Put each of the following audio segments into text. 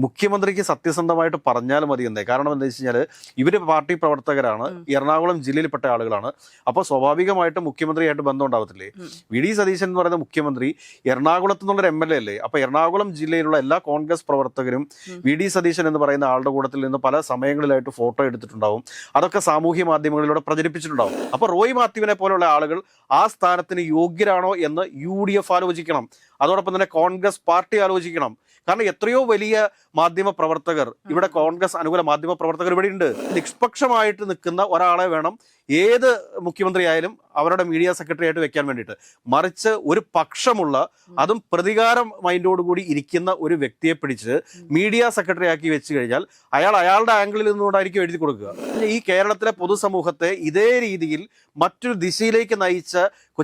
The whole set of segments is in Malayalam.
മുഖ്യമന്ത്രിക്ക് സത്യസന്ധമായിട്ട് പറഞ്ഞാൽ മതി എന്നേ. കാരണം എന്താ വെച്ച് കഴിഞ്ഞാൽ ഇവര് പാർട്ടി പ്രവർത്തകരാണ്, എറണാകുളം ജില്ലയിൽപ്പെട്ട ആളുകളാണ്. അപ്പോൾ സ്വാഭാവികമായിട്ടും മുഖ്യമന്ത്രിയായിട്ട് ബന്ധം ഉണ്ടാവത്തില്ലേ? വി ഡി സതീശൻ എന്ന് പറയുന്ന മുഖ്യമന്ത്രി എറണാകുളത്ത് നിന്നുള്ളൊരു MLA അല്ലേ? അപ്പൊ എറണാകുളം ജില്ലയിലുള്ള എല്ലാ കോൺഗ്രസ് പ്രവർത്തകരും വി ഡി സതീശൻ എന്ന് പറയുന്ന ആളുടെ കൂട്ടത്തിൽ നിന്ന് പല സമയങ്ങളിലായിട്ട് ഫോട്ടോ എടുത്തിട്ടുണ്ടാവും. അതൊക്കെ സാമൂഹ്യ മാധ്യമങ്ങളിലൂടെ പ്രചരിപ്പിച്ചിട്ടുണ്ടാവും. അപ്പൊ റോയ് മാത്യുവിനെ പോലുള്ള ആളുകൾ ആ സ്ഥാനത്തിന് യോഗ്യരാണോ എന്ന് UDF ആലോചിക്കണം. അതോടൊപ്പം തന്നെ കോൺഗ്രസ് പാർട്ടി ആലോചിക്കണം. കാരണം എത്രയോ വലിയ മാധ്യമ പ്രവർത്തകർ ഇവിടെ, കോൺഗ്രസ് അനുകൂല മാധ്യമ പ്രവർത്തകർ ഇവിടെ ഉണ്ട്. നിഷ്പക്ഷമായിട്ട് നിൽക്കുന്ന ഒരാളെ വേണം ഏത് മുഖ്യമന്ത്രി ആയാലും അവരുടെ മീഡിയ സെക്രട്ടറി ആയിട്ട് വെക്കാൻ വേണ്ടിയിട്ട്. മറിച്ച് ഒരു പക്ഷമുള്ള, അതും പ്രതികാരം മൈൻഡോടുകൂടി ഇരിക്കുന്ന ഒരു വ്യക്തിയെ പിടിച്ച് മീഡിയ സെക്രട്ടറി ആക്കി വെച്ച് കഴിഞ്ഞാൽ അയാളുടെ ആംഗിളിൽ നിന്നുകൊണ്ടായിരിക്കും എഴുതി കൊടുക്കുക. ഈ കേരളത്തിലെ പൊതുസമൂഹത്തെ ഇതേ രീതിയിൽ മറ്റൊരു ദിശയിലേക്ക് നയിച്ച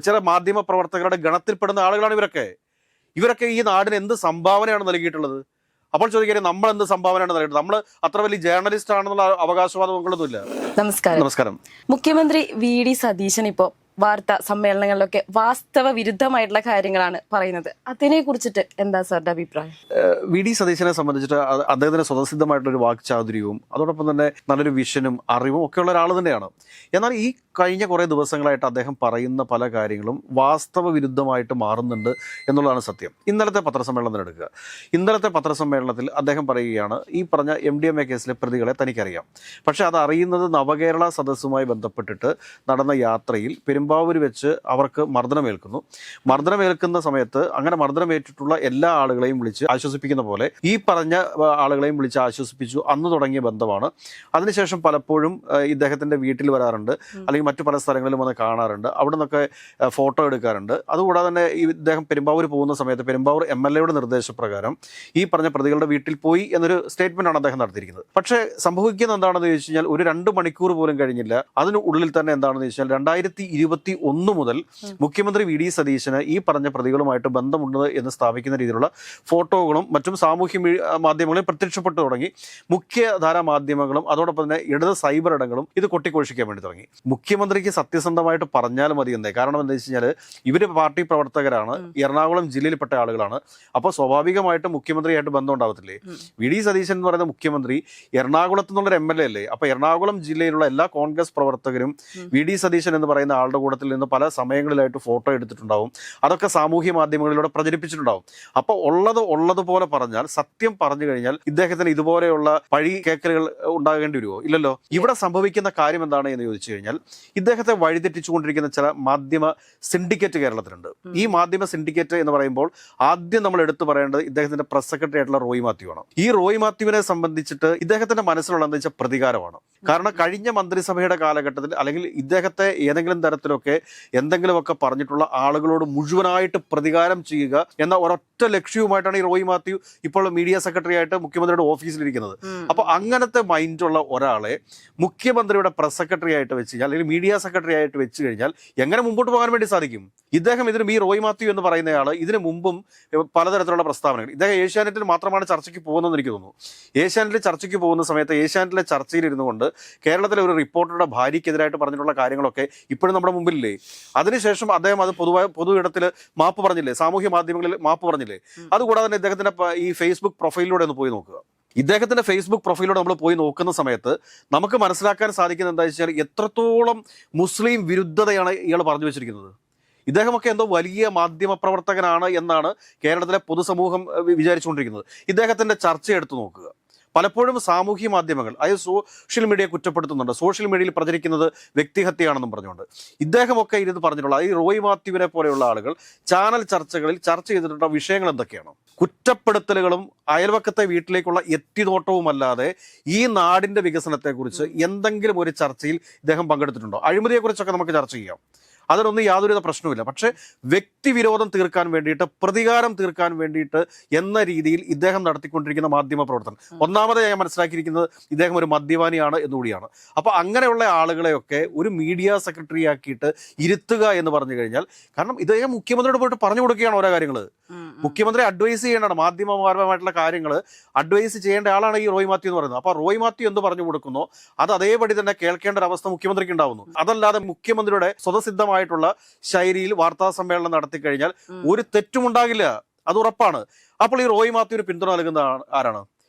ചില മാധ്യമ പ്രവർത്തകരുടെ ഗണത്തിൽപ്പെടുന്ന ആളുകളാണ് ഇവരൊക്കെ ഈ നാടിന് എന്ത് സംഭാവനയാണ് നൽകിയിട്ടുള്ളത്? അപ്പോൾ ചോദിക്കാൻ നമ്മൾ എന്ത് സംഭാവനയാണ് നൽകിയിട്ടുള്ളത്? നമ്മൾ അത്ര വലിയ ജേർണലിസ്റ്റ് ആണെന്നുള്ള അവകാശവാദങ്ങളൊന്നുമില്ല. നമസ്കാരം. മുഖ്യമന്ത്രി VD സതീശൻ ഇപ്പോ വാർത്താ സമ്മേളനങ്ങളിലൊക്കെ വാസ്തവ വിരുദ്ധമായിട്ടുള്ള കാര്യങ്ങളാണ് പറയുന്നത്. അതിനെ കുറിച്ചിട്ട് എന്താ സാറിന്റെ അഭിപ്രായം? വി ഡി സതീശനെ സംബന്ധിച്ചിട്ട് അദ്ദേഹത്തിന് സ്വതസിദ്ധമായിട്ടുള്ളൊരു വാക്ചാതുര്യവും അതോടൊപ്പം തന്നെ നല്ലൊരു വിഷനും അറിവും ഒക്കെ ഉള്ള ഒരാൾ തന്നെയാണ്. എന്നാൽ ഈ കഴിഞ്ഞ കുറേ ദിവസങ്ങളായിട്ട് അദ്ദേഹം പറയുന്ന പല കാര്യങ്ങളും വാസ്തവ വിരുദ്ധമായിട്ട് മാറുന്നുണ്ട് എന്നുള്ളതാണ് സത്യം. ഇന്നലത്തെ പത്രസമ്മേളനം എടുക്കുക. ഇന്നലത്തെ പത്രസമ്മേളനത്തിൽ അദ്ദേഹം പറയുകയാണ്, ഈ പറഞ്ഞ MDMA കേസിലെ പ്രതികളെ തനിക്കറിയാം, പക്ഷെ അത് അറിയുന്നത് നവകേരള സദസ്സുമായി ബന്ധപ്പെട്ടിട്ട് നടന്ന യാത്രയിൽ പെരുമ്പാവൂർ വെച്ച് അവർക്ക് മർദ്ദനമേൽക്കുന്ന സമയത്ത് അങ്ങനെ മർദ്ദനമേറ്റിട്ടുള്ള എല്ലാ ആളുകളെയും വിളിച്ച് ആശ്വസിപ്പിക്കുന്ന പോലെ ഈ പറഞ്ഞ ആളുകളെയും വിളിച്ച് ആശ്വസിപ്പിച്ചു. അന്ന് തുടങ്ങിയ ബന്ധമാണ്. അതിനുശേഷം പലപ്പോഴും ഇദ്ദേഹത്തിന്റെ വീട്ടിൽ വരാറുണ്ട്, അല്ലെങ്കിൽ മറ്റു പല സ്ഥലങ്ങളിലും വന്ന് കാണാറുണ്ട്, അവിടെ നിന്നൊക്കെ ഫോട്ടോ എടുക്കാറുണ്ട്. അതുകൂടാതെ തന്നെ ഇദ്ദേഹം പെരുമ്പാവൂർ പോകുന്ന സമയത്ത് പെരുമ്പാവൂർ MLA നിർദ്ദേശപ്രകാരം ഈ പറഞ്ഞ പ്രതികളുടെ വീട്ടിൽ പോയി എന്നൊരു സ്റ്റേറ്റ്മെന്റ് ആണ് അദ്ദേഹം നടത്തിയിരിക്കുന്നത്. പക്ഷേ സംഭവിക്കുന്ന എന്താണെന്ന് ചോദിച്ചു കഴിഞ്ഞാൽ ഒരു 2 മണിക്കൂർ പോലും കഴിഞ്ഞില്ല, അതിനുള്ളിൽ തന്നെ എന്താണെന്ന് ചോദിച്ചാൽ 2021 മുതൽ മുഖ്യമന്ത്രി VD സതീശന് ഈ പറഞ്ഞ പ്രതികളുമായിട്ട് ബന്ധമുണ്ട് എന്ന് സ്ഥാപിക്കുന്ന രീതിയിലുള്ള ഫോട്ടോകളും മറ്റും സാമൂഹ്യ മാധ്യമങ്ങളിൽ പ്രത്യക്ഷപ്പെട്ടു തുടങ്ങി. മുഖ്യധാരാ മാധ്യമങ്ങളും അതോടൊപ്പം തന്നെ ഇടത് സൈബർ ഇടങ്ങളും ഇത് കൊട്ടിഘോഷിക്കാൻ വേണ്ടി തുടങ്ങി. മുഖ്യമന്ത്രിക്ക് സത്യസന്ധമായിട്ട് പറഞ്ഞാൽ മതി എന്നേ. കാരണം എന്താ വെച്ച് കഴിഞ്ഞാൽ ഇവര് പാർട്ടി പ്രവർത്തകരാണ്, എറണാകുളം ജില്ലയിൽപ്പെട്ട ആളുകളാണ്. അപ്പോൾ സ്വാഭാവികമായിട്ടും മുഖ്യമന്ത്രിയായിട്ട് ബന്ധം ഉണ്ടാവത്തില്ലേ? വി ഡി സതീശൻ എന്ന് പറയുന്ന മുഖ്യമന്ത്രി എറണാകുളത്ത് നിന്നുള്ളൊരു MLA അല്ലേ? അപ്പൊ എറണാകുളം ജില്ലയിലുള്ള എല്ലാ കോൺഗ്രസ് പ്രവർത്തകരും വി ഡി സതീശൻ എന്ന് പറയുന്ന ആളുടെ കൂട്ടത്തിൽ നിന്ന് പല സമയങ്ങളിലായിട്ട് ഫോട്ടോ എടുത്തിട്ടുണ്ടാവും. അതൊക്കെ സാമൂഹ്യ മാധ്യമങ്ങളിലൂടെ പ്രചരിപ്പിച്ചിട്ടുണ്ടാവും. അപ്പൊ ഉള്ളതുപോലെ പറഞ്ഞാൽ, സത്യം പറഞ്ഞു കഴിഞ്ഞാൽ ഇദ്ദേഹത്തിന് ഇതുപോലെയുള്ള പഴി കേക്കലുകൾ ഉണ്ടാകേണ്ടി വരുമോ? ഇല്ലല്ലോ. ഇവിടെ സംഭവിക്കുന്ന കാര്യം എന്താണ് എന്ന് ചോദിച്ചു കഴിഞ്ഞാൽ, ഇദ്ദേഹത്തെ വഴിതെറ്റിച്ചുകൊണ്ടിരിക്കുന്ന ചില മാധ്യമ സിൻഡിക്കേറ്റ് കേരളത്തിലുണ്ട്. ഈ മാധ്യമ സിൻഡിക്കേറ്റ് എന്ന് പറയുമ്പോൾ ആദ്യം നമ്മൾ എടുത്തു പറയേണ്ടത് ഇദ്ദേഹത്തിന്റെ പ്രസ് സെക്രട്ടറി ആയിട്ടുള്ള റോയ് മാത്യു ആണ്. ഈ റോയ് മാത്യുവിനെ സംബന്ധിച്ചിട്ട് ഇദ്ദേഹത്തിന്റെ മനസ്സിലുള്ള എന്താ വെച്ചാൽ പ്രതികാരമാണ്. കാരണം കഴിഞ്ഞ മന്ത്രിസഭയുടെ കാലഘട്ടത്തിൽ അല്ലെങ്കിൽ ഇദ്ദേഹത്തെ ഏതെങ്കിലും തരത്തിലൊക്കെ എന്തെങ്കിലുമൊക്കെ പറഞ്ഞിട്ടുള്ള ആളുകളോട് മുഴുവനായിട്ട് പ്രതികാരം ചെയ്യുക എന്ന ഒരൊറ്റ ലക്ഷ്യവുമായിട്ടാണ് ഈ റോയ് മാത്യു ഇപ്പോൾ മീഡിയ സെക്രട്ടറി ആയിട്ട് മുഖ്യമന്ത്രിയുടെ ഓഫീസിലിരിക്കുന്നത്. അപ്പൊ അങ്ങനത്തെ മൈൻഡുള്ള ഒരാളെ മുഖ്യമന്ത്രിയുടെ പ്രസ് സെക്രട്ടറി ആയിട്ട് വെച്ച് കഴിഞ്ഞാൽ, അല്ലെങ്കിൽ മീഡിയ സെക്രട്ടറി ആയിട്ട് വെച്ച് കഴിഞ്ഞാൽ എങ്ങനെ മുമ്പോട്ട് പോകാൻ വേണ്ടി സാധിക്കും? ഇദ്ദേഹം ഈ റോയ് മാത്യു എന്ന് പറയുന്നയാൾ ഇതിനു മുമ്പും പലതരത്തിലുള്ള പ്രസ്താവനകൾ, ഇദ്ദേഹം ഏഷ്യാനെറ്റിൽ മാത്രമാണ് ചർച്ചയ്ക്ക് പോകുന്നതെന്ന് എനിക്ക് തോന്നുന്നു. ഏഷ്യാനെറ്റിൽ ചർച്ചയ്ക്ക് പോകുന്ന സമയത്ത് ഏഷ്യാനെറ്റിലെ ചർച്ചയിൽ ഇരുന്നു കൊണ്ട് കേരളത്തിലെ ഒരു റിപ്പോർട്ടറുടെ ഭാര്യയ്ക്കെതിരായിട്ട് പറഞ്ഞിട്ടുള്ള കാര്യങ്ങളൊക്കെ ഇപ്പോഴും നമ്മുടെ മുമ്പിലില്ലേ? അതിനുശേഷം അദ്ദേഹം അത് പൊതു ഇടത്തിൽ മാപ്പ് പറഞ്ഞില്ലേ? സാമൂഹ്യ മാധ്യമങ്ങളിൽ മാപ്പ് പറഞ്ഞില്ലേ? അതുകൂടാതെ തന്നെ ഇദ്ദേഹത്തിന്റെ ഈ ഫേസ്ബുക്ക് പ്രൊഫൈലിലൂടെ ഒന്ന് പോയി നോക്കുക. ഇദ്ദേഹത്തിന്റെ ഫേസ്ബുക്ക് പ്രൊഫൈലിലൂടെ നമ്മൾ പോയി നോക്കുന്ന സമയത്ത് നമുക്ക് മനസ്സിലാക്കാൻ സാധിക്കുന്നത് എന്താ വെച്ചാൽ എത്രത്തോളം മുസ്ലിം വിരുദ്ധതയാണ് ഇയാൾ പറഞ്ഞു വെച്ചിരിക്കുന്നത്. ഇദ്ദേഹമൊക്കെ എന്തോ വലിയ മാധ്യമ പ്രവർത്തകനാണ് എന്നാണ് കേരളത്തിലെ പൊതുസമൂഹം വിചാരിച്ചുകൊണ്ടിരിക്കുന്നത്. ഇദ്ദേഹത്തിന്റെ ചർച്ച എടുത്തു നോക്കുക. പലപ്പോഴും സാമൂഹ്യ മാധ്യമങ്ങൾ, അതായത് സോഷ്യൽ മീഡിയ കുറ്റപ്പെടുത്തുന്നുണ്ട്. സോഷ്യൽ മീഡിയയിൽ പ്രചരിക്കുന്നത് വ്യക്തിഹത്യയാണെന്നും പറഞ്ഞുകൊണ്ട് ഇദ്ദേഹമൊക്കെ ഇരുന്ന് പറഞ്ഞിട്ടുള്ള ഈ റോയ് മാത്യുവിനെ പോലെയുള്ള ആളുകൾ ചാനൽ ചർച്ചകളിൽ ചർച്ച ചെയ്തിട്ടുള്ള വിഷയങ്ങൾ എന്തൊക്കെയാണ്? കുറ്റപ്പെടുത്തലുകളും അയൽവക്കത്തെ വീട്ടിലേക്കുള്ള എത്തിനോട്ടവുമല്ലാതെ ഈ നാടിന്റെ വികസനത്തെക്കുറിച്ച് എന്തെങ്കിലും ഒരു ചർച്ചയിൽ ഇദ്ദേഹം പങ്കെടുത്തിട്ടുണ്ടോ? അഴിമതിയെക്കുറിച്ചൊക്കെ നമുക്ക് ചർച്ച ചെയ്യാം, അതിനൊന്നും യാതൊരുവിധ പ്രശ്നവുമില്ല. പക്ഷേ വ്യക്തിവിരോധം തീർക്കാൻ വേണ്ടിയിട്ട്, പ്രതികാരം തീർക്കാൻ വേണ്ടിയിട്ട് എന്ന രീതിയിൽ ഇദ്ദേഹം നടത്തിക്കൊണ്ടിരിക്കുന്ന മാധ്യമ പ്രവർത്തനം, ഒന്നാമതായി ഞാൻ മനസ്സിലാക്കിയിരിക്കുന്നത് ഇദ്ദേഹം ഒരു മദ്യപാനിയാണ് എന്നുകൂടിയാണ്. അപ്പോൾ അങ്ങനെയുള്ള ആളുകളെയൊക്കെ ഒരു മീഡിയ സെക്രട്ടറി ആക്കിയിട്ട് ഇരുത്തുക എന്ന് പറഞ്ഞു കഴിഞ്ഞാൽ, കാരണം ഇദ്ദേഹം മുഖ്യമന്ത്രിയോട് പോയിട്ട് പറഞ്ഞു കൊടുക്കുകയാണ് ഓരോ കാര്യങ്ങൾ. മുഖ്യമന്ത്രി അഡ്വൈസ് ചെയ്യേണ്ടതാണ്, മാധ്യമപരമായിട്ടുള്ള കാര്യങ്ങൾ അഡ്വൈസ് ചെയ്യേണ്ട ആളാണ് ഈ റോയ് മാത്യു എന്ന് പറയുന്നത്. അപ്പോൾ റോയ് മാത്യു എന്ത് പറഞ്ഞു കൊടുക്കുന്നോ അത് അതേപടി തന്നെ കേൾക്കേണ്ട ഒരു അവസ്ഥ മുഖ്യമന്ത്രിക്ക് ഉണ്ടാവുന്നു. അതല്ലാതെ മുഖ്യമന്ത്രിയുടെ സ്വതസിദ്ധമായിട്ടുള്ള ശൈലിയിൽ വാർത്താ സമ്മേളനം നടത്തി കഴിഞ്ഞാൽ ഒരു തെറ്റുമുണ്ടാകില്ല, അത് ഉറപ്പാണ്. അപ്പോൾ ഈ റോയ് മാത്യുവിന് പിന്തുണ നൽകുന്ന ആരാണ്?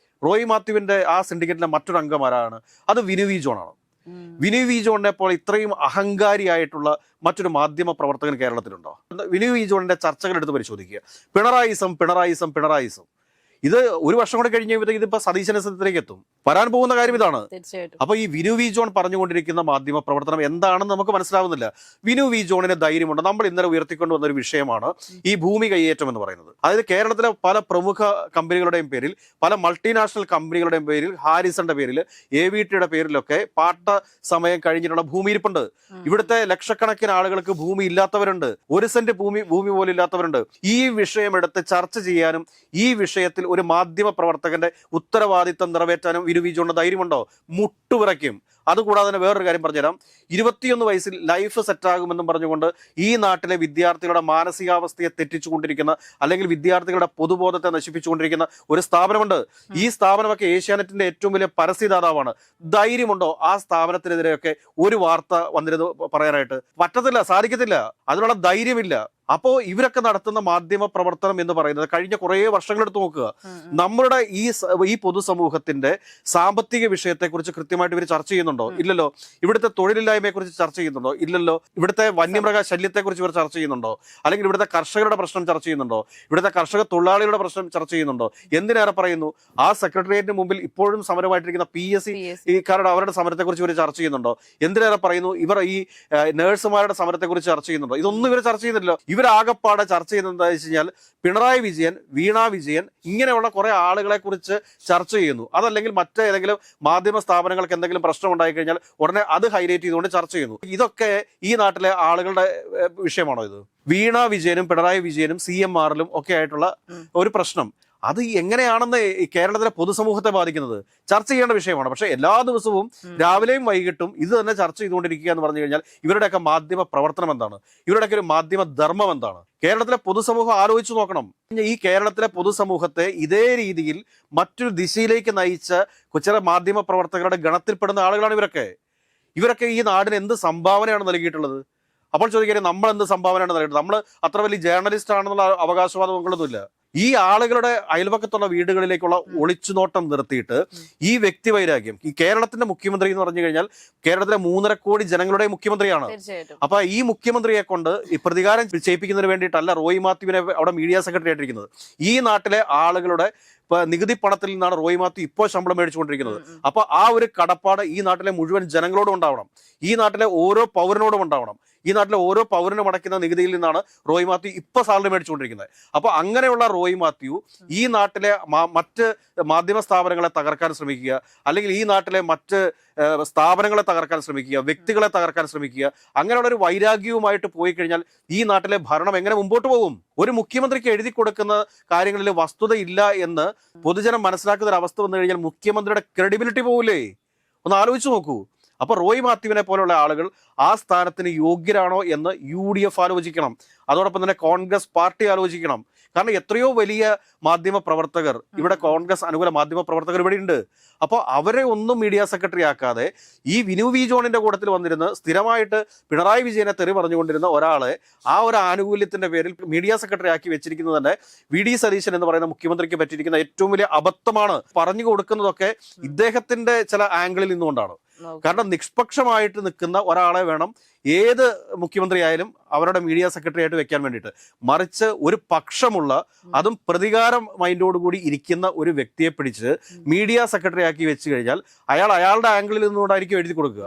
റോയ് മാത്യുവിന്റെ ആ സിൻഡിക്കേറ്റിലെ മറ്റൊരു അംഗം ആരാണ്? അത് വിനു വി ജോൺ ആണ്. വിനു വി ജോണിനെ പോലെ ഇത്രയും അഹങ്കാരിയായിട്ടുള്ള മറ്റൊരു മാധ്യമ പ്രവർത്തകൻ കേരളത്തിലുണ്ടോ? വിനു വി ജോണിന്റെ ചർച്ചകൾ എടുത്ത് പരിശോധിക്കുക. പിണറായിസം. ഇത് ഒരു വർഷം കൂടെ കഴിഞ്ഞപ്പോഴത്തേക്ക് ഇതിപ്പോ സതീശനത്തിലേക്ക് എത്തും. വരാൻ പോകുന്ന കാര്യം ഇതാണ്. അപ്പൊ ഈ വിനു വി ജോൺ പറഞ്ഞുകൊണ്ടിരിക്കുന്ന മാധ്യമ പ്രവർത്തനം എന്താണെന്ന് നമുക്ക് മനസ്സിലാവുന്നില്ല. വിനു വി ജോണിന് ധൈര്യമുണ്ട്. നമ്മൾ ഇന്നലെ ഉയർത്തിക്കൊണ്ടുവന്ന ഒരു വിഷയമാണ് ഈ ഭൂമി കയ്യേറ്റം എന്ന് പറയുന്നത്. അതായത് കേരളത്തിലെ പല പ്രമുഖ കമ്പനികളുടെയും പേരിൽ, പല മൾട്ടിനാഷണൽ കമ്പനികളുടെയും പേരിൽ, ഹാരിസന്റെ പേരിൽ, AVTയുടെ പേരിലൊക്കെ പാട്ട സമയം കഴിഞ്ഞിട്ടുള്ള ഭൂമി ഇരിപ്പുണ്ട്. ഇവിടുത്തെ ലക്ഷക്കണക്കിന് ആളുകൾക്ക് ഭൂമി ഇല്ലാത്തവരുണ്ട്. 1 സെന്റ് ഭൂമി പോലും ഇല്ലാത്തവരുണ്ട്. ഈ വിഷയം എടുത്ത് ചർച്ച ചെയ്യാനും ഈ വിഷയത്തിൽ ഒരു മാധ്യമ പ്രവർത്തകന്റെ ഉത്തരവാദിത്തം നിറവേറ്റാനും വിനു വി ജോണിന് ധൈര്യമുണ്ടോ? മുട്ടുവിറയ്ക്കും. അതുകൂടാതെ തന്നെ വേറൊരു കാര്യം പറഞ്ഞുതരാം. 21 വയസ്സിൽ ലൈഫ് സെറ്റാകുമെന്നും പറഞ്ഞുകൊണ്ട് ഈ നാട്ടിലെ വിദ്യാർത്ഥികളുടെ മാനസികാവസ്ഥയെ തെറ്റിച്ചുകൊണ്ടിരിക്കുന്ന, അല്ലെങ്കിൽ വിദ്യാർത്ഥികളുടെ പൊതുബോധത്തെ നശിപ്പിച്ചുകൊണ്ടിരിക്കുന്ന ഒരു സ്ഥാപനമുണ്ട്. ഈ സ്ഥാപനമൊക്കെ ഏഷ്യാനെറ്റിന്റെ ഏറ്റവും വലിയ പരസ്യദാതാവാണ്. ധൈര്യമുണ്ടോ ആ സ്ഥാപനത്തിനെതിരെയൊക്കെ ഒരു വാർത്ത വന്നിരുന്നു പറയാനായിട്ട്? പറ്റത്തില്ല, സാധിക്കത്തില്ല. അതിനുള്ള ധൈര്യമില്ല. അപ്പോ ഇവരൊക്കെ നടത്തുന്ന മാധ്യമ പ്രവർത്തനം എന്ന് പറയുന്നത് കഴിഞ്ഞ കുറേ വർഷങ്ങളെടുത്ത് നോക്കുക, നമ്മളുടെ ഈ പൊതുസമൂഹത്തിന്റെ സാമ്പത്തിക വിഷയത്തെക്കുറിച്ച് കൃത്യമായിട്ട് ഇവർ ചർച്ച ചെയ്യുന്നുണ്ടോ? ഇല്ലല്ലോ. ഇവിടുത്തെ തൊഴിലില്ലായ്മയെ കുറിച്ച് ചർച്ച ചെയ്യുന്നുണ്ടോ? ഇല്ലല്ലോ. ഇവിടുത്തെ വന്യമൃഗ ശല്യത്തെക്കുറിച്ച് ഇവർ ചർച്ച ചെയ്യുന്നുണ്ടോ? അല്ലെങ്കിൽ ഇവിടുത്തെ കർഷകരുടെ പ്രശ്നം ചർച്ച ചെയ്യുന്നുണ്ടോ? ഇവിടുത്തെ കർഷക തൊഴിലാളികളുടെ പ്രശ്നം ചർച്ച ചെയ്യുന്നുണ്ടോ? എന്തിനേറെ പറയുന്നു, ആ സെക്രട്ടേറിയറ്റിന് മുമ്പിൽ ഇപ്പോഴും സമരമായിട്ടിരിക്കുന്ന PSC അവരുടെ സമരത്തെക്കുറിച്ച് ഇവർ ചർച്ച ചെയ്യുന്നുണ്ടോ? എന്തിനേറെ പറയുന്നു, ഇവർ ഈ നഴ്സുമാരുടെ സമരത്തെക്കുറിച്ച് ചർച്ച ചെയ്യുന്നുണ്ടോ? ഇതൊന്നും ഇവർ ചർച്ച ചെയ്യുന്നില്ലല്ലോ. ഇവരാകപ്പാടെ ചർച്ച ചെയ്യുന്നത് എന്താ വെച്ച് കഴിഞ്ഞാൽ പിണറായി വിജയൻ, വീണ വിജയൻ, ഇങ്ങനെയുള്ള കുറെ ആളുകളെ കുറിച്ച് ചർച്ച ചെയ്യുന്നു. അതല്ലെങ്കിൽ മറ്റേതെങ്കിലും മാധ്യമ സ്ഥാപനങ്ങൾക്ക് എന്തെങ്കിലും പ്രശ്നം ഉണ്ടായി കഴിഞ്ഞാൽ ഉടനെ അത് ഹൈലൈറ്റ് ചെയ്തുകൊണ്ട് ചർച്ച ചെയ്യുന്നു. ഇതൊക്കെ ഈ നാട്ടിലെ ആളുകളുടെ വിഷയമാണോ ഇത്? വീണ വിജയനും പിണറായി വിജയനും CMRലും ഒക്കെ ആയിട്ടുള്ള ഒരു പ്രശ്നം, അത് എങ്ങനെയാണെന്ന് കേരളത്തിലെ പൊതുസമൂഹത്തെ ബാധിക്കുന്നത് ചർച്ച ചെയ്യേണ്ട വിഷയമാണ്. പക്ഷെ എല്ലാ ദിവസവും രാവിലെയും വൈകിട്ടും ഇത് തന്നെ ചർച്ച ചെയ്തുകൊണ്ടിരിക്കുക എന്ന് പറഞ്ഞു കഴിഞ്ഞാൽ ഇവരുടെയൊക്കെ മാധ്യമ പ്രവർത്തനം എന്താണ്? ഇവരുടെയൊക്കെ ഒരു മാധ്യമ ധർമ്മം എന്താണ്? കേരളത്തിലെ പൊതുസമൂഹം ആലോചിച്ചു നോക്കണം. ഈ കേരളത്തിലെ പൊതുസമൂഹത്തെ ഇതേ രീതിയിൽ മറ്റൊരു ദിശയിലേക്ക് നയിച്ച ചില മാധ്യമ പ്രവർത്തകരുടെ ഗണത്തിൽപ്പെടുന്ന ആളുകളാണ് ഇവരൊക്കെ ഈ നാടിന് എന്ത് സംഭാവനയാണ് നൽകിയിട്ടുള്ളത്? അപ്പോൾ ചോദിക്കാതെ നമ്മൾ എന്ത് സംഭാവനയാണ് നൽകിയിട്ടുള്ളത്? നമ്മൾ അത്ര വലിയ ജേർണലിസ്റ്റ് ആണെന്നുള്ള അവകാശവാദങ്ങളൊന്നുമില്ല. ഈ ആളുകളുടെ അയൽപക്കത്തുള്ള വീടുകളിലേക്കുള്ള ഒളിച്ചുനോട്ടം നിർത്തിയിട്ട് ഈ വ്യക്തിവൈരാഗ്യം, ഈ കേരളത്തിന്റെ മുഖ്യമന്ത്രി എന്ന് പറഞ്ഞു കഴിഞ്ഞാൽ കേരളത്തിലെ 3.5 കോടി ജനങ്ങളുടെ മുഖ്യമന്ത്രിയാണ്. അപ്പൊ ഈ മുഖ്യമന്ത്രിയെ കൊണ്ട് ഈ പ്രതികാരം ചെയ്യിപ്പിക്കുന്നതിന് വേണ്ടിയിട്ടല്ല റോയ് മാത്യുവിനെ അവിടെ മീഡിയ സെക്രട്ടറി ആയിട്ടിരിക്കുന്നത്. ഈ നാട്ടിലെ ആളുകളുടെ നികുതി പണത്തിൽ നിന്നാണ് റോയ് മാത്യു ഇപ്പോൾ ശമ്പളം മേടിച്ചുകൊണ്ടിരിക്കുന്നത്. അപ്പൊ ആ ഒരു കടപ്പാട് ഈ നാട്ടിലെ മുഴുവൻ ജനങ്ങളോടും ഉണ്ടാവണം. ഈ നാട്ടിലെ ഓരോ പൗരനോടും ഉണ്ടാവണം. ഈ നാട്ടിലെ ഓരോ പൗരനും അടയ്ക്കുന്ന നികുതിയിൽ നിന്നാണ് റോയ് മാത്യു ഇപ്പൊ സാലറി മേടിച്ചുകൊണ്ടിരിക്കുന്നത്. അപ്പൊ അങ്ങനെയുള്ള റോയ് മാത്യു ഈ നാട്ടിലെ മറ്റ് മാധ്യമ സ്ഥാപനങ്ങളെ തകർക്കാൻ ശ്രമിക്കുക, അല്ലെങ്കിൽ ഈ നാട്ടിലെ മറ്റ് സ്ഥാപനങ്ങളെ തകർക്കാൻ ശ്രമിക്കുക, വ്യക്തികളെ തകർക്കാൻ ശ്രമിക്കുക, അങ്ങനെയുള്ള ഒരു വൈരാഗ്യവുമായിട്ട് പോയി കഴിഞ്ഞാൽ ഈ നാട്ടിലെ ഭരണം എങ്ങനെ മുമ്പോട്ട് പോകും? ഒരു മുഖ്യമന്ത്രിക്ക് എഴുതി കൊടുക്കുന്ന കാര്യങ്ങളിൽ വസ്തുതയില്ല എന്ന് പൊതുജനം മനസ്സിലാക്കുന്ന ഒരു അവസ്ഥ വന്നു കഴിഞ്ഞാൽ മുഖ്യമന്ത്രിയുടെ ക്രെഡിബിലിറ്റി പോകില്ലേ? ഒന്ന് ആലോചിച്ച് നോക്കൂ. അപ്പൊ റോയ് മാത്യുവിനെ പോലുള്ള ആളുകൾ ആ സ്ഥാനത്തിന് യോഗ്യരാണോ എന്ന് UDF ആലോചിക്കണം. അതോടൊപ്പം തന്നെ കോൺഗ്രസ് പാർട്ടി ആലോചിക്കണം. കാരണം എത്രയോ വലിയ മാധ്യമ പ്രവർത്തകർ ഇവിടെ, കോൺഗ്രസ് അനുകൂല മാധ്യമ പ്രവർത്തകർ ഇവിടെ ഉണ്ട്. അപ്പോൾ അവരെ ഒന്നും മീഡിയ സെക്രട്ടറി ആക്കാതെ ഈ വിനു വി ജോണിന്റെ കൂട്ടത്തിൽ വന്നിരുന്ന് സ്ഥിരമായിട്ട് പിണറായി വിജയനെ തെറി പറഞ്ഞുകൊണ്ടിരുന്ന ഒരാളെ ആ ഒരു ആനുകൂല്യത്തിന്റെ പേരിൽ മീഡിയ സെക്രട്ടറി ആക്കി വെച്ചിരിക്കുന്നത് തന്നെ VD സതീശൻ എന്ന് പറയുന്ന മുഖ്യമന്ത്രിക്ക് പറ്റിയിരിക്കുന്ന ഏറ്റവും വലിയ അബദ്ധമാണ്. പറഞ്ഞു കൊടുക്കുന്നതൊക്കെ ഇദ്ദേഹത്തിന്റെ ചില ആംഗിളിൽ നിന്നുകൊണ്ടാണ്. കാരണം നിഷ്പക്ഷമായിട്ട് നിൽക്കുന്ന ഒരാളെ വേണം ഏത് മുഖ്യമന്ത്രി ആയാലും അവരുടെ മീഡിയ സെക്രട്ടറി ആയിട്ട് വെക്കാൻ വേണ്ടിയിട്ട്. മറിച്ച് ഒരു പക്ഷമുള്ള, അതും പ്രതികാരം മൈൻഡോടുകൂടി ഇരിക്കുന്ന ഒരു വ്യക്തിയെ പിടിച്ച് മീഡിയ സെക്രട്ടറി ആക്കി വെച്ച് കഴിഞ്ഞാൽ അയാളുടെ ആംഗിളിൽ നിന്നുകൊണ്ടായിരിക്കും എഴുതി കൊടുക്കുക.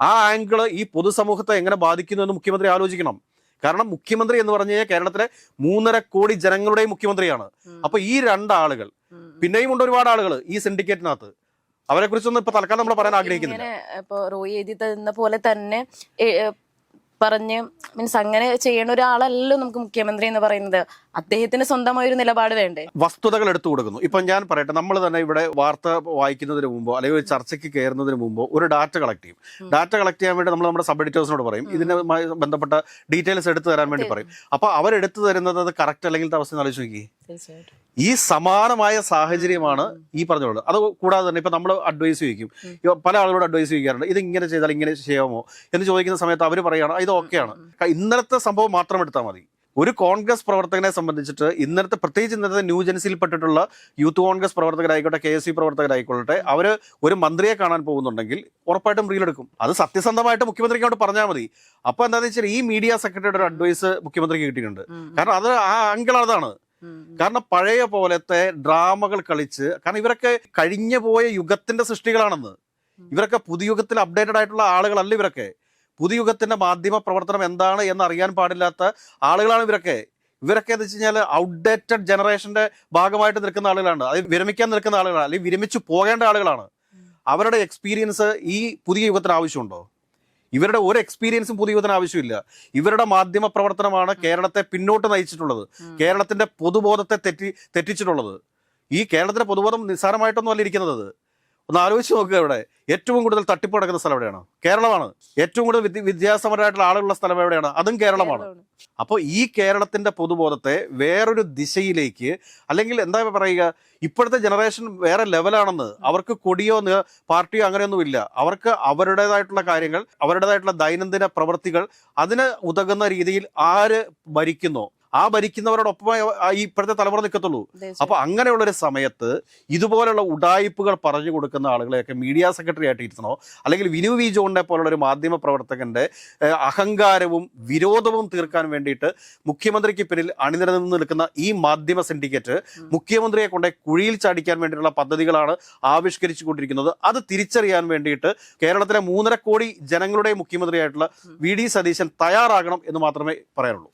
ആ ആംഗിള് ഈ പൊതുസമൂഹത്തെ എങ്ങനെ ബാധിക്കുന്നു എന്ന് മുഖ്യമന്ത്രി ആലോചിക്കണം. കാരണം മുഖ്യമന്ത്രി എന്ന് പറഞ്ഞു കഴിഞ്ഞാൽ കേരളത്തിലെ 3.5 കോടി ജനങ്ങളുടെയും മുഖ്യമന്ത്രിയാണ്. അപ്പൊ ഈ രണ്ടാളുകൾ, പിന്നെയും ഉണ്ട് ഒരുപാട് ആളുകൾ ഈ സിൻഡിക്കേറ്റിനകത്ത്, അവരെ കുറിച്ചൊന്നും ഇപ്പൊ തൽക്കാലം നമ്മൾ പറയാൻ ആഗ്രഹിക്കുന്നില്ല. ഇപ്പൊ റോയ് എഴുതി തരുന്ന പോലെ തന്നെ പറഞ്ഞ് മീൻസ് അങ്ങനെ ചെയ്യണ ഒരാളല്ലോ നമുക്ക് മുഖ്യമന്ത്രി എന്ന് പറയുന്നത്. അദ്ദേഹത്തിന് സ്വന്തമായ ഒരു നിലപാട് വേണ്ടേ? വസ്തുതകൾ എടുത്തു കൊടുക്കുന്നു. ഇപ്പൊ ഞാൻ പറയട്ടെ, നമ്മൾ തന്നെ ഇവിടെ വാർത്ത വായിക്കുന്നതിന് മുമ്പോ അല്ലെങ്കിൽ ഒരു ചർച്ചയ്ക്ക് കയറുന്നതിന് മുമ്പോ ഒരു ഡാറ്റ കളക്ട് ചെയ്യും. ഡാറ്റ കളക്ട് ചെയ്യാൻ വേണ്ടി നമ്മൾ നമ്മുടെ സബ് എഡിറ്റേഴ്സിനോട് പറയും, ഇതിനുമായി ബന്ധപ്പെട്ട ഡീറ്റെയിൽസ് എടുത്തു തരാൻ വേണ്ടി പറയും. അപ്പൊ അവരെടുത്തു തരുന്നത് അത് കറക്റ്റ് അല്ലെങ്കിൽ അവസ്ഥ ആലോചിച്ച് നോക്കി. ഈ സമാനമായ സാഹചര്യമാണ് ഈ പറഞ്ഞോളൂ. അത് കൂടാതെ തന്നെ ഇപ്പൊ നമ്മൾ അഡ്വൈസ് ചോദിക്കും, പല ആളുകളോട് അഡ്വൈസ് ചോദിക്കാറുണ്ട്, ഇത് ഇങ്ങനെ ചെയ്താൽ ഇങ്ങനെ ചെയ്യാമോ എന്ന് ചോദിക്കുന്ന സമയത്ത് അവർ പറയുകയാണ് ഇത് ഓക്കെയാണ്. ഇന്നലത്തെ സംഭവം മാത്രം എടുത്താൽ മതി. ഒരു കോൺഗ്രസ് പ്രവർത്തകനെ സംബന്ധിച്ചിട്ട് പ്രത്യേകിച്ച് ഇന്നത്തെ ന്യൂ ജൻസിയിൽപ്പെട്ടിട്ടുള്ള യൂത്ത് കോൺഗ്രസ് പ്രവർത്തകരായിക്കോട്ടെ, KSU പ്രവർത്തകരായിക്കോട്ടെ, അവർ ഒരു മന്ത്രിയെ കാണാൻ പോകുന്നുണ്ടെങ്കിൽ ഉറപ്പായിട്ടും റീലെടുക്കും. അത് സത്യസന്ധമായിട്ട് മുഖ്യമന്ത്രിക്കോട് പറഞ്ഞാൽ മതി. അപ്പൊ എന്താണെന്ന് വെച്ചാൽ ഈ മീഡിയ സെക്രട്ടറിയുടെ ഒരു അഡ്വൈസ് മുഖ്യമന്ത്രിക്ക് കിട്ടിയിട്ടുണ്ട്. കാരണം അത് ആ ആംഗിൾ അതാണ്. കാരണം പഴയ പോലത്തെ ഡ്രാമകൾ കളിച്ച്, കാരണം ഇവരൊക്കെ കഴിഞ്ഞു പോയ യുഗത്തിന്റെ സൃഷ്ടികളാണെന്ന്. ഇവരൊക്കെ പുതുയുഗത്തിൽ അപ്ഡേറ്റഡ് ആയിട്ടുള്ള ആളുകളല്ല. ഇവരൊക്കെ പുതുയുഗത്തിന്റെ മാധ്യമ പ്രവർത്തനം എന്താണ് എന്ന് അറിയാൻ പാടില്ലാത്ത ആളുകളാണ് ഇവരൊക്കെ. ഇവരൊക്കെ എന്ന് വെച്ച് കഴിഞ്ഞാൽ ഔട്ട്ഡേറ്റഡ് ജനറേഷന്റെ ഭാഗമായിട്ട് നിൽക്കുന്ന ആളുകളാണ്. അത് വിരമിക്കാൻ നിൽക്കുന്ന ആളുകളാണ്, അല്ലെങ്കിൽ വിരമിച്ചു പോകേണ്ട ആളുകളാണ്. അവരുടെ എക്സ്പീരിയൻസ് ഈ പുതിയ യുഗത്തിന് ആവശ്യമുണ്ടോ? ഇവരുടെ ഒരു എക്സ്പീരിയൻസും പുതിയ യുഗത്തിന് ആവശ്യമില്ല. ഇവരുടെ മാധ്യമ പ്രവർത്തനമാണ് കേരളത്തെ പിന്നോട്ട് നയിച്ചിട്ടുള്ളത്, കേരളത്തിന്റെ പൊതുബോധത്തെ തെറ്റിച്ചിട്ടുള്ളത്. ഈ കേരളത്തിന്റെ പൊതുബോധം നിസ്സാരമായിട്ടൊന്നും അല്ല ഇരിക്കുന്നത്. ഒന്ന് ആലോചിച്ച് നോക്കുക. ഇവിടെ ഏറ്റവും കൂടുതൽ തട്ടിപ്പ് നടക്കുന്ന സ്ഥലം എവിടെയാണ്? കേരളമാണ്. ഏറ്റവും കൂടുതൽ വിദ്യാസമ്പന്നരായിട്ടുള്ള ആളുകളുള്ള സ്ഥലം എവിടെയാണ്? അതും കേരളമാണ്. അപ്പോൾ ഈ കേരളത്തിന്റെ പൊതുബോധത്തെ വേറൊരു ദിശയിലേക്ക്, അല്ലെങ്കിൽ എന്താ പറയുക, ഇപ്പോഴത്തെ ജനറേഷൻ വേറെ ലെവലാണെന്ന്. അവർക്ക് കൊടിയോ പാർട്ടിയോ അങ്ങനെയൊന്നുമില്ല. അവർക്ക് അവരുടേതായിട്ടുള്ള കാര്യങ്ങൾ, അവരുടേതായിട്ടുള്ള ദൈനംദിന പ്രവൃത്തികൾ, അതിന് ഉതകുന്ന രീതിയിൽ ആര് ഭരിക്കുന്നോ ആ ഭരിക്കുന്നവരോടൊപ്പം ഈ ഇപ്പോഴത്തെ തലമുറ നിൽക്കത്തുള്ളൂ. അപ്പൊ അങ്ങനെയുള്ളൊരു സമയത്ത് ഇതുപോലുള്ള ഉഡായിപ്പുകൾ പറഞ്ഞു കൊടുക്കുന്ന ആളുകളെയൊക്കെ മീഡിയ സെക്രട്ടറി ആയിട്ട് ഇരുത്തണോ, അല്ലെങ്കിൽ വിനു വി ജോണിനെ പോലുള്ള ഒരു മാധ്യമ പ്രവർത്തകന്റെ അഹങ്കാരവും വിരോധവും തീർക്കാൻ വേണ്ടിയിട്ട് മുഖ്യമന്ത്രിക്ക് പിന്നിൽ അണിനിരന്ന് നിൽക്കുന്ന ഈ മാധ്യമ സിൻഡിക്കേറ്റ് മുഖ്യമന്ത്രിയെ കൊണ്ട് കുഴിയിൽ ചാടിക്കാൻ വേണ്ടിയിട്ടുള്ള പദ്ധതികളാണ് ആവിഷ്കരിച്ചു കൊണ്ടിരിക്കുന്നത്. അത് തിരിച്ചറിയാൻ വേണ്ടിയിട്ട് കേരളത്തിലെ 3.5 കോടി ജനങ്ങളുടെ മുഖ്യമന്ത്രിയായിട്ടുള്ള VD സതീശൻ തയ്യാറാകണം എന്ന് മാത്രമേ പറയാനുള്ളൂ.